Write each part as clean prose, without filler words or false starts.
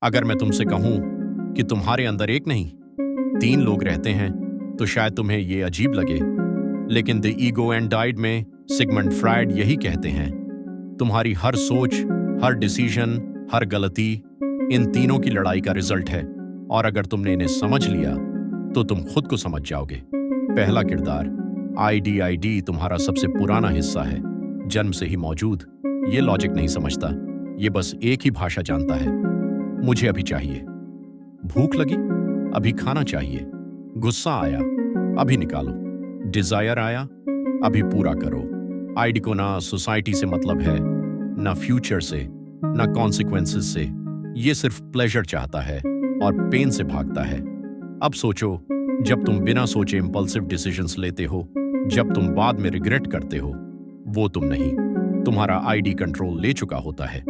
अगर मैं तुमसे कहूं कि तुम्हारे अंदर एक नहीं, तीन लोग रहते हैं, तो शायद तुम्हें ये अजीब लगे। लेकिन द ईगो एंड डाइड में सिगमंड फ्रायड यही कहते हैं, तुम्हारी हर सोच, हर डिसीजन, हर गलती इन तीनों की लड़ाई का रिजल्ट है। और अगर तुमने इन्हें समझ लिया तो तुम खुद को समझ जाओगे। पहला किरदार आईडी तुम्हारा सबसे पुराना हिस्सा है, जन्म से ही मौजूद। ये लॉजिक नहीं समझता, ये बस एक ही भाषा जानता है, मुझे अभी चाहिए। भूख लगी, अभी खाना चाहिए। गुस्सा आया, अभी निकालो। डिजायर आया, अभी पूरा करो। आईडी को ना सोसाइटी से मतलब है, ना फ्यूचर से, ना कॉन्सिक्वेंसेस से। ये सिर्फ प्लेजर चाहता है और पेन से भागता है। अब सोचो, जब तुम बिना सोचे इंपल्सिव डिसीजंस लेते हो, जब तुम बाद में रिग्रेट करते हो, वो तुम नहीं, तुम्हारा आईडी कंट्रोल ले चुका होता है।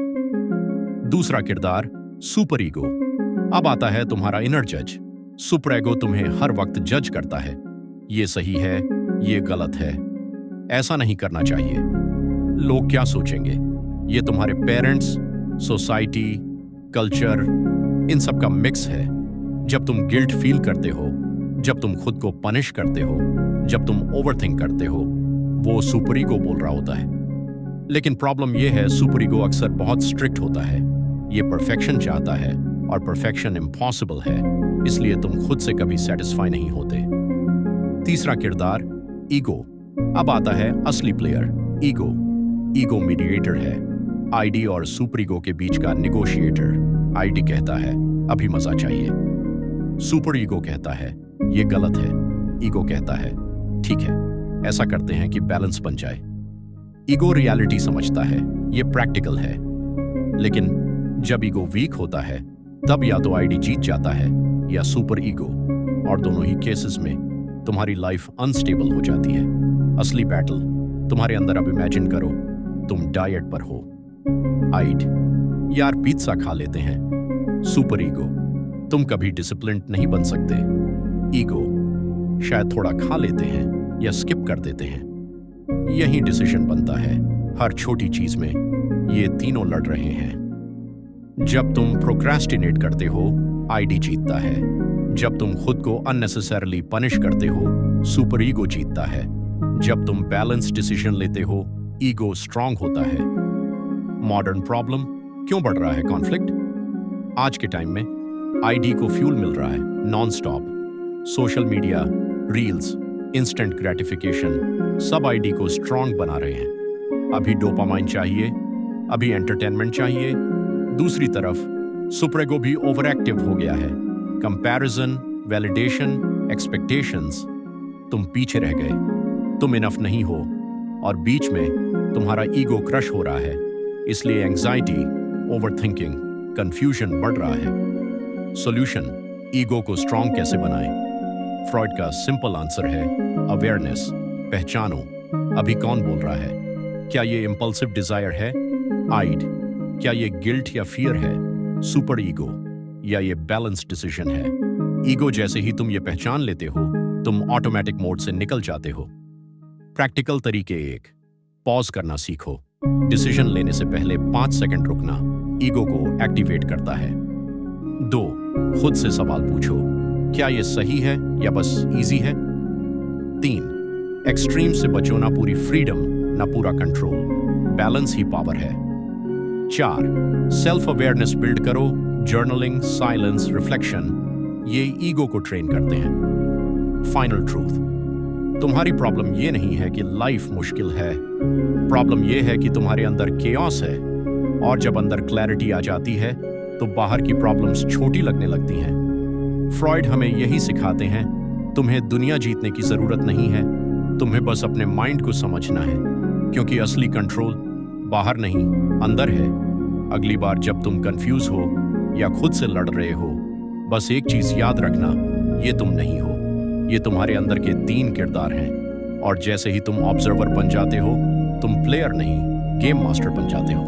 दूसरा किरदार सुपर ईगो। अब आता है तुम्हारा इनर जज। सुपर ईगो तुम्हें हर वक्त जज करता है, ये सही है, ये गलत है, ऐसा नहीं करना चाहिए, लोग क्या सोचेंगे। ये तुम्हारे पेरेंट्स, सोसाइटी, कल्चर, इन सब का मिक्स है। जब तुम गिल्ट फील करते हो, जब तुम खुद को पनिश करते हो, जब तुम ओवरथिंक करते हो, वो सुपर ईगो बोल रहा होता है। लेकिन प्रॉब्लम यह है, सुपर ईगो अक्सर बहुत स्ट्रिक्ट होता है। ये परफेक्शन चाहता है और परफेक्शन इम्पॉसिबल है, इसलिए तुम खुद से कभी सेटिस्फाई नहीं होते। तीसरा किरदार ईगो। अब आता है असली प्लेयर, ईगो। ईगो मीडिएटर है, आईडी और सुपर ईगो के बीच का निगोशिएटर। आईडी कहता है अभी मजा चाहिए, सुपर ईगो कहता है ये गलत है। ईगो कहता है ठीक है, ऐसा करते हैं कि बैलेंस बन जाए। ईगो रियलिटी समझता है, ये प्रैक्टिकल है। लेकिन जब ईगो वीक होता है, तब या तो आईडी जीत जाता है या सुपर ईगो, और दोनों ही केसेस में तुम्हारी लाइफ अनस्टेबल हो जाती है। असली बैटल तुम्हारे अंदर। अब इमेजिन करो तुम डाइट पर हो। आइड, यार पिज्जा खा लेते हैं। सुपर ईगो, तुम कभी डिसिप्लिन्ड नहीं बन सकते। ईगो, शायद थोड़ा खा लेते हैं या स्किप कर देते हैं। यही डिसीजन बनता है हर छोटी चीज में। ये तीनों लड़ रहे हैं। जब तुम प्रोक्रेस्टिनेट करते हो, आईडी जीतता है। जब तुम खुद को अननेसेसरली पनिश करते हो, सुपर ईगो जीतता है। जब तुम बैलेंस डिसीजन लेते हो, ईगो स्ट्रांग होता है। मॉडर्न प्रॉब्लम क्यों बढ़ रहा है? कॉन्फ्लिक्ट। आज के टाइम में आईडी को फ्यूल मिल रहा है non stop. Social media, reels, instant gratification, सब आईडी को स्ट्रांग बना रहे हैं। अभी डोपामाइन चाहिए, अभी एंटरटेनमेंट चाहिए। दूसरी तरफ सुपर ईगो भी ओवर एक्टिव हो गया है। Comparison, validation, expectations. तुम पीछे रह गए, तुम इनफ नहीं हो, और बीच में तुम्हारा ईगो क्रश हो रहा है। इसलिए एंजाइटी, ओवरथिंकिंग, कंफ्यूजन बढ़ रहा है। सॉल्यूशन, ईगो को स्ट्रांग कैसे बनाएं? फ्रॉइड का सिंपल आंसर है अवेयरनेस। पहचानो अभी कौन बोल रहा है। क्या ये इंपल्सिव डिजायर है? आइड। क्या ये गिल्ट या फियर है? Super ego. या ये बैलेंस डिसीजन है? ईगो जैसे ही तुम ये पहचान लेते हो, तुम ऑटोमेटिक मोड से निकल जाते हो। प्रैक्टिकल तरीके 1, पॉज करना सीखो। डिसीजन लेने से पहले 5 सेकंड रुकना ईगो को एक्टिवेट करता है। 2, खुद से सवाल पूछो, क्या ये सही है या बस इजी है? 3, एक्सट्रीम से बचो, ना पूरी फ्रीडम ना पूरा कंट्रोल, बैलेंस ही पावर है। 4, सेल्फ अवेयरनेस बिल्ड करो। जर्नलिंग, साइलेंस, रिफ्लेक्शन, ये ईगो को ट्रेन करते हैं। फाइनल ट्रूथ, तुम्हारी प्रॉब्लम ये नहीं है कि लाइफ मुश्किल है, प्रॉब्लम ये है कि तुम्हारे अंदर केओस है। और जब अंदर क्लैरिटी आ जाती है, तो बाहर की प्रॉब्लम्स छोटी लगने लगती हैं। फ्रॉइड हमें यही सिखाते हैं, तुम्हें दुनिया जीतने की जरूरत नहीं है, तुम्हें बस अपने माइंड को समझना है, क्योंकि असली कंट्रोल बाहर नहीं, अंदर है। अगली बार जब तुम कंफ्यूज हो या खुद से लड़ रहे हो, बस एक चीज याद रखना, ये तुम नहीं हो, ये तुम्हारे अंदर के 3 किरदार हैं। और जैसे ही तुम ऑब्जर्वर बन जाते हो, तुम प्लेयर नहीं, गेम मास्टर बन जाते हो।